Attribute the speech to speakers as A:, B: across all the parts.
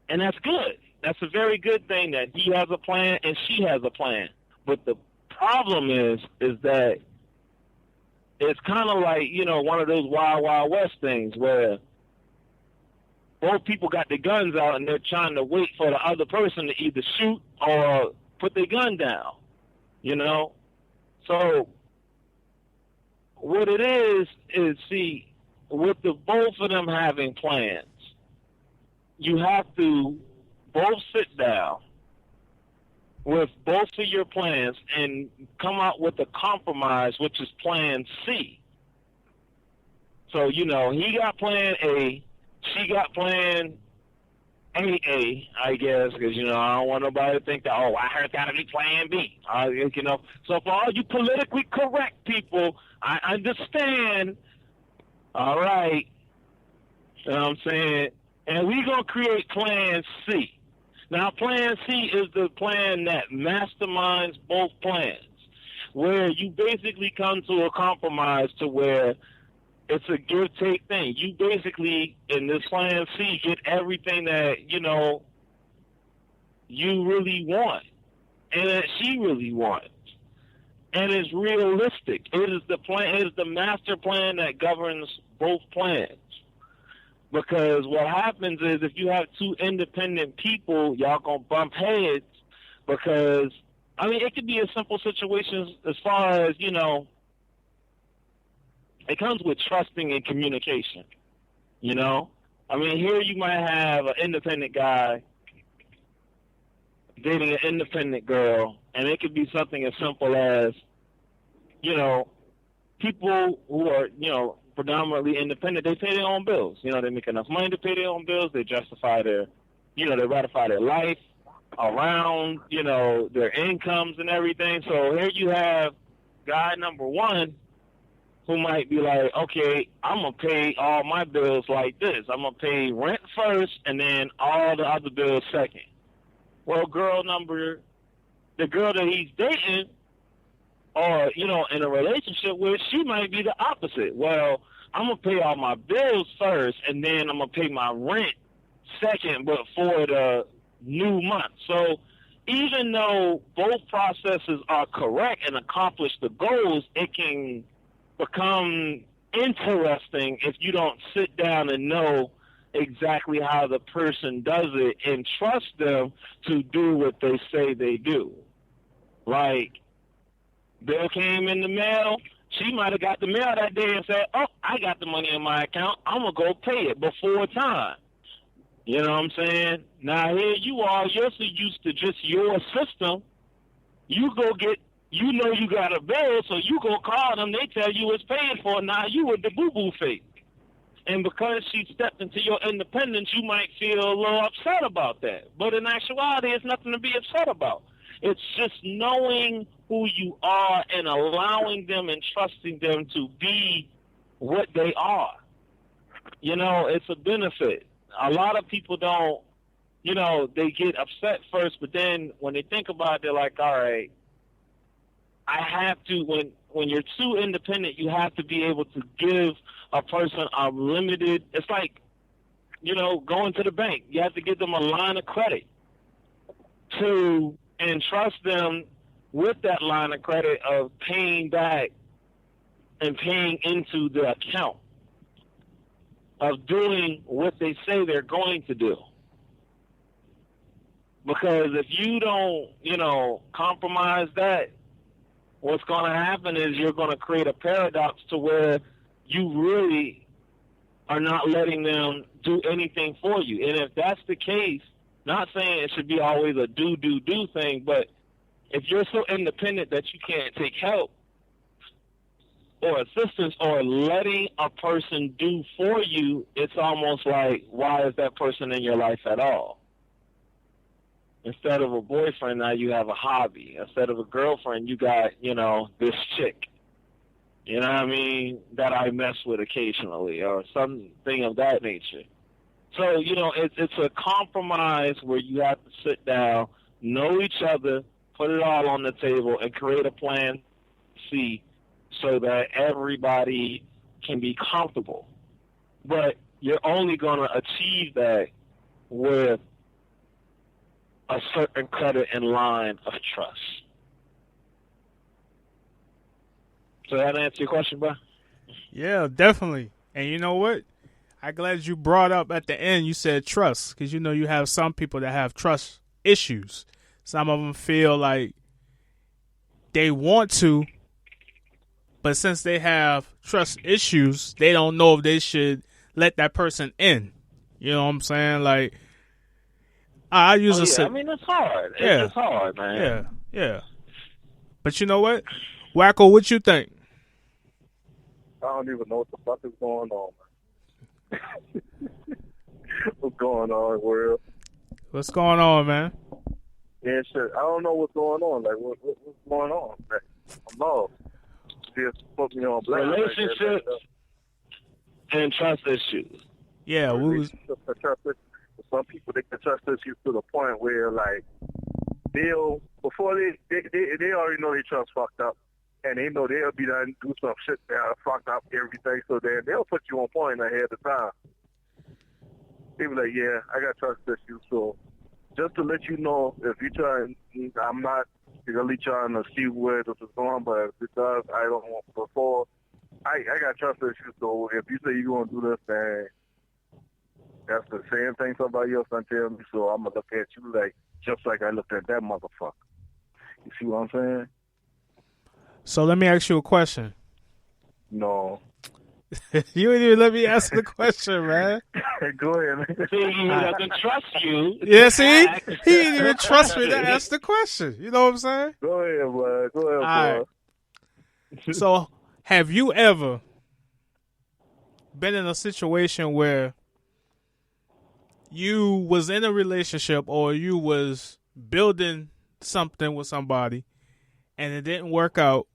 A: And that's good. That's a very good thing that he has a plan and she has a plan. But the problem is that it's kind of like, one of those Wild Wild West things where both people got their guns out and they're trying to wait for the other person to either shoot or put their gun down, So what it is, see, with the both of them having plans, you have to both sit down with both of your plans and come out with a compromise, which is plan C. So, he got plan A, she got plan AA, I guess, because, I don't want nobody to think that, I heard got to be plan B. So for all you politically correct people, I understand, all right, you know what I'm saying? And we're going to create plan C. Now, plan C is the plan that masterminds both plans, where you basically come to a compromise to where it's a give-take thing. You basically, in this plan C, get everything that, you really want and that she really wants. And it's realistic. It is the plan. It is the master plan that governs both plans. Because what happens is if you have two independent people, y'all gonna bump heads because, it could be a simple situation as far as, it comes with trusting and communication, Here you might have an independent guy dating an independent girl, and it could be something as simple as, people who are, predominantly independent, they pay their own bills. They make enough money to pay their own bills. They justify they ratify their life around, their incomes and everything. So here you have guy number one who might be like, okay, I'm going to pay all my bills like this. I'm going to pay rent first and then all the other bills second. Well, the girl that he's dating or, in a relationship with, she might be the opposite. Well, I'm going to pay all my bills first, and then I'm going to pay my rent second, but for the new month. So even though both processes are correct and accomplish the goals, it can become interesting if you don't sit down and know exactly how the person does it and trust them to do what they say they do. Like, bill came in the mail. She might have got the mail that day and said, I got the money in my account. I'm going to go pay it before time. You know what I'm saying? Now, here you are. You're so used to just your system. You go get, you got a bill, so you go call them. They tell you it's paid for. Now you with the boo-boo fake. And because she stepped into your independence, you might feel a little upset about that. But in actuality, it's nothing to be upset about. It's just knowing who you are and allowing them and trusting them to be what they are. It's a benefit. A lot of people don't, they get upset first, but then when they think about it, they're like, all right, I have to, when you're too independent, you have to be able to give a person a limited, it's like, going to the bank. You have to give them a line of credit to entrust them with that line of credit of paying back and paying into the account of doing what they say they're going to do. Because if you don't, compromise that, what's going to happen is you're going to create a paradox to where you really are not letting them do anything for you. And if that's the case, not saying it should be always a do thing, but if you're so independent that you can't take help or assistance or letting a person do for you, it's almost like, why is that person in your life at all? Instead of a boyfriend, now you have a hobby. Instead of a girlfriend, you got, this chick. You know what I mean? That I mess with occasionally or something of that nature. So, it's a compromise where you have to sit down, know each other, put it all on the table, and create a plan C so that everybody can be comfortable. But you're only going to achieve that with a certain credit and line of trust. So that answer your question, bro?
B: Yeah, definitely. And you know what? I'm glad you brought up at the end, you said trust, because you know you have some people that have trust issues. Some of them feel like they want to, but since they have trust issues, they don't know if they should let that person in. You know what I'm saying? Like, I use
A: I mean, it's hard.
B: Yeah.
A: It's hard, man.
B: Yeah. But you know what? Wacko, what you think?
C: I don't even know what the fuck is going on, man. What's going on, world?
B: What's going on, man?
C: Yeah, shit. I don't know what's going on. Like, what's going on? Like, I'm lost. Just put me on blast.
A: Relationships and trust issues.
B: Yeah,
C: some people, they can trust issues to the point where, like, before they already know they trust fucked up, and they know they'll be done do some shit that fucked up everything, so then they'll put you on point ahead of time. They be like, yeah, I got trust issues, so just to let you know, if you try, I'm not really trying to see where this is going, but because I don't want before, I got trust issues, so if you say you're going to do this, then that's the same thing somebody else done tell me, so I'm going to look at you like, just like I looked at that motherfucker. You see what I'm saying?
B: So let me ask you a question.
C: No.
B: You didn't even let me ask the question, man.
C: Go ahead.
A: See, he doesn't trust you.
B: Yeah, see? He didn't even trust me to ask the question. You know what I'm saying?
C: Go ahead, bud. Go ahead,
B: All right. So, have you ever been in a situation where you was in a relationship or you was building something with somebody and it didn't work out,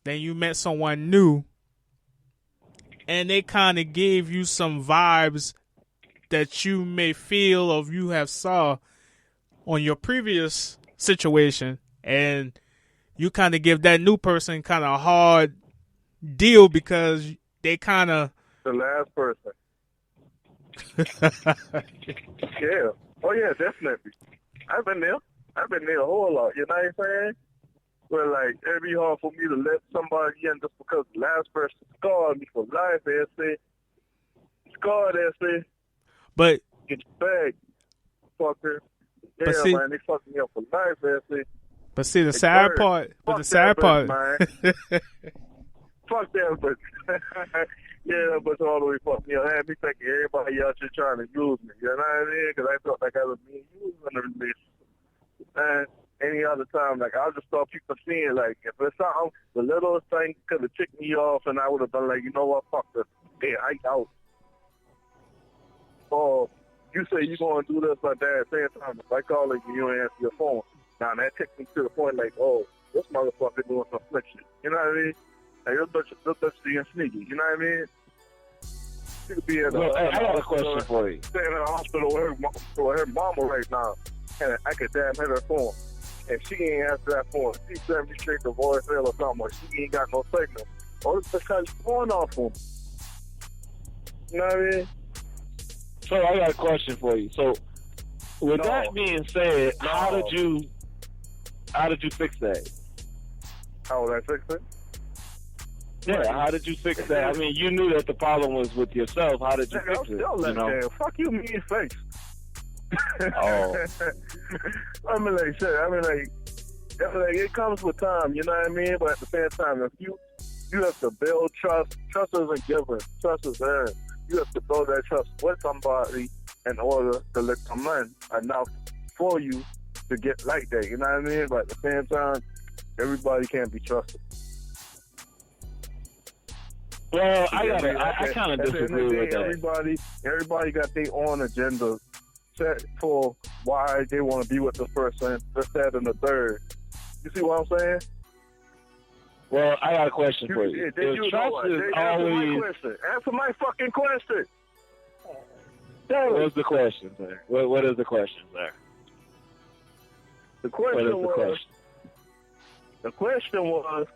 B: then you met someone new and they kind of gave you some vibes that you may feel or you have saw on your previous situation, and you kind of give that new person kind of a hard deal because they kind of...
C: The last person. Yeah. Oh, yeah, definitely. I've been there a whole lot. You know what I'm saying? Where, like, it'd be hard for me to let somebody in just because the last person scarred me for life, they say. Scarred, they say.
B: But...
C: Get your bag, fucker. Yeah,
B: but see,
C: man, they fucked me up for life, they say.
B: But see, the sad part... But the sad part...
C: Fuck that, but... Yeah, but all the way fucked me up. Had me thinking everybody out here trying to use me. You know what I mean? Because I felt like I was being used in a relationship. And any other time, like, I just thought people seeing, like, if it's something, the littlest thing could have ticked me off, and I would have been like, you know what, fuck this. Hey, I out. Or you say you're going to do this like that at the same time. If I call you, you don't answer your phone. Now, that ticked me to the point, like, oh, this motherfucker doing some slick shit. You know what I mean? Like, this bitch being sneaky. You know what I mean? She could be in
A: I got a question for you.
C: Staying in the hospital with her mama right now, and I could damn hit her phone. And she ain't answer that phone. She sent me straight to voicemail or something, or she ain't got no signal. Oh, it's because she's going off on me. You know what I mean?
A: So I got a question for you. So with that being said, how did you fix that?
C: How would I fix it?
A: Yeah, how did you fix that? I mean, you knew that the problem was with yourself. How did you fix it? You know?
C: Fuck you, me in face.
A: Oh.
C: I mean, like, shit. I mean, like, it comes with time, you know what I mean? But at the same time, if you have to build trust. Trust isn't given. Trust is earned. You have to build that trust with somebody in order to let them in enough for you to get like that, you know what I mean? But at the same time, everybody can't be trusted.
A: Well, I kind of disagree with that.
C: Everybody got their own agenda set for why they want to be with the person, this, that, and the third. You see what I'm saying?
A: Well, I got a question for you.
C: Answer my fucking question.
A: What's the question, sir? What is the question, sir?
C: The question was,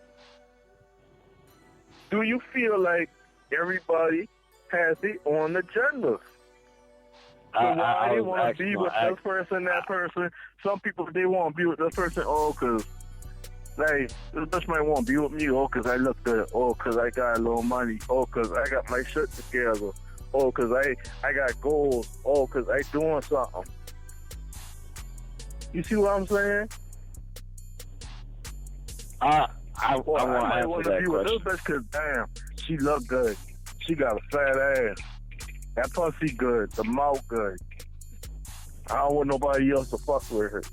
C: do you feel like everybody has their own agendas? why they
A: was
C: want to
A: actually
C: be
A: gonna
C: with
A: ask-
C: this person, that person? Some people, they want to be with this person, because, like, this bitch might want to be with me, because I look good, because I got a little money, because I got my shit together, because I got goals, because I doing something. You see what I'm saying?
A: I
C: I might
A: want
C: want
A: to
C: to
A: answer
C: be
A: that
C: with this
A: question.
C: bitch because, damn, she look good. She got a fat ass. That pussy good. The mouth good. I don't want nobody else to fuck with her.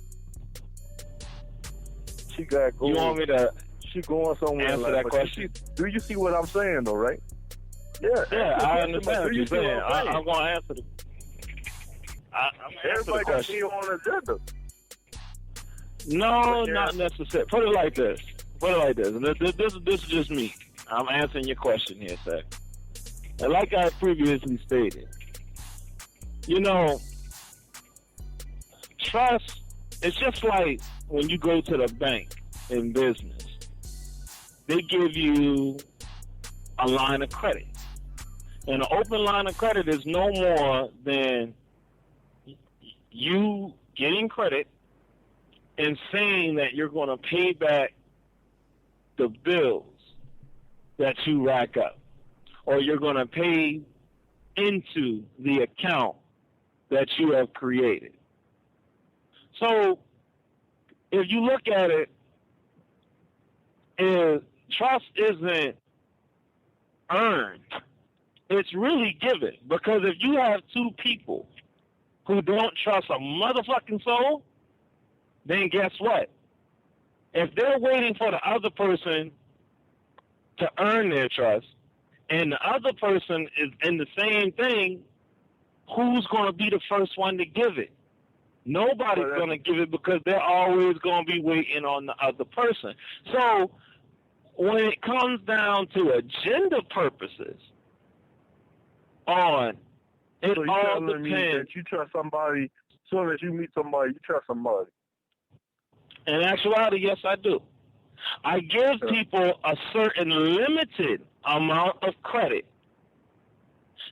C: She got goals.
A: You want me to
C: She going somewhere
A: answer
C: like
A: that
C: but
A: question?
C: do you see what I'm saying, though, right? Yeah.
A: Yeah, I
C: But
A: understand what
C: do you
A: you're
C: see what
A: saying.
C: I'm saying?
A: I'm going to answer the. I'm going to answer the
C: Everybody got to
A: question.
C: be on the agenda.
A: No,
C: Yeah.
A: not necessarily. Put it like this. And this is just me. I'm answering your question here, sir. And like I previously stated, trust, it's just like when you go to the bank in business. They give you a line of credit. And an open line of credit is no more than you getting credit and saying that you're going to pay back the bills that you rack up, or you're going to pay into the account that you have created. So if you look at it, trust isn't earned. It's really given. Because if you have two people who don't trust a motherfucking soul, then guess what? If they're waiting for the other person to earn their trust, and the other person is in the same thing, who's going to be the first one to give it? Nobody's going to give it because they're always going to be waiting on the other person. So when it comes down to agenda purposes, it
C: So you
A: all
C: telling me
A: depends.
C: that you trust somebody, as soon as you meet somebody, you trust somebody.
A: In actuality, yes, I do. I give people a certain limited amount of credit,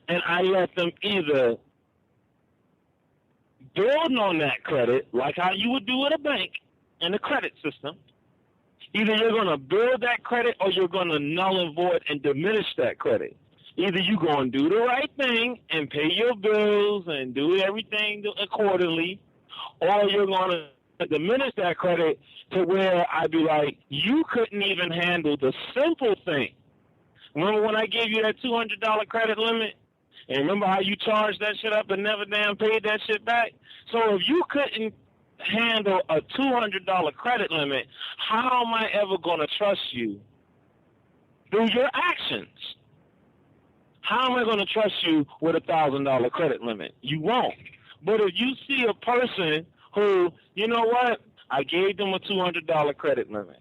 A: and I let them either build on that credit, like how you would do with a bank and a credit system. Either you're going to build that credit or you're going to null and void and diminish that credit. Either you're going to do the right thing and pay your bills and do everything accordingly, or you're going to diminish that credit to where I'd be like, you couldn't even handle the simple thing. Remember when I gave you that $200 credit limit? And remember how you charged that shit up and never damn paid that shit back? So if you couldn't handle a $200 credit limit, how am I ever going to trust you through your actions? How am I going to trust you with a $1,000 credit limit? You won't. But if you see a person who, you know what, I gave them a $200 credit limit.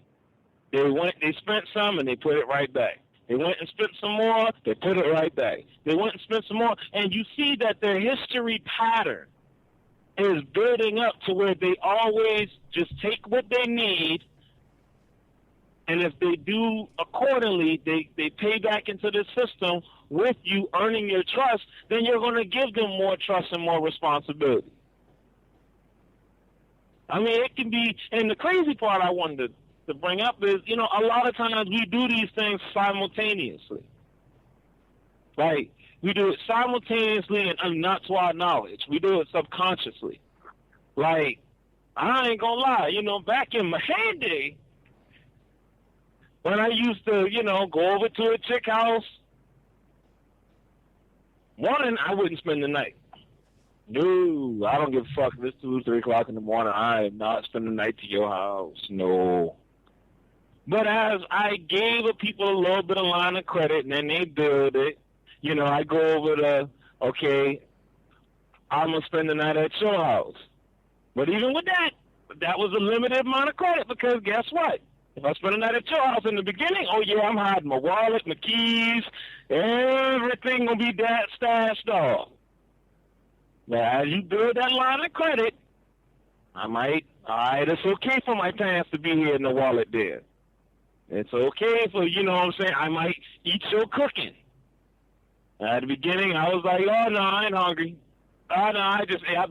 A: They spent some and they put it right back. They went and spent some more, they put it right back. They went and spent some more, and you see that their history pattern is building up to where they always just take what they need, and if they do accordingly, they pay back into the system with you earning your trust, then you're going to give them more trust and more responsibility. I mean, it can be, and the crazy part I wanted to bring up is, a lot of times we do these things simultaneously. Like, we do it simultaneously and not to our knowledge. We do it subconsciously. Like, I ain't gonna lie, back in my heyday, when I used to, go over to a chick house, one, I wouldn't spend the night. No, I don't give a fuck if it's 2 or 3 o'clock in the morning. I am not spending the night to your house. No. But as I gave people a little bit of line of credit and then they build it, I go over to, okay, I'm going to spend the night at your house. But even with that was a limited amount of credit because guess what? If I spend the night at your house in the beginning, oh yeah, I'm hiding my wallet, my keys, everything going to be stashed off. Now, as you build that line of credit, all right, it's okay for my pants to be here in the wallet there. It's okay for, I might eat your cooking. At the beginning, I was like, oh, no, I ain't hungry. I know. I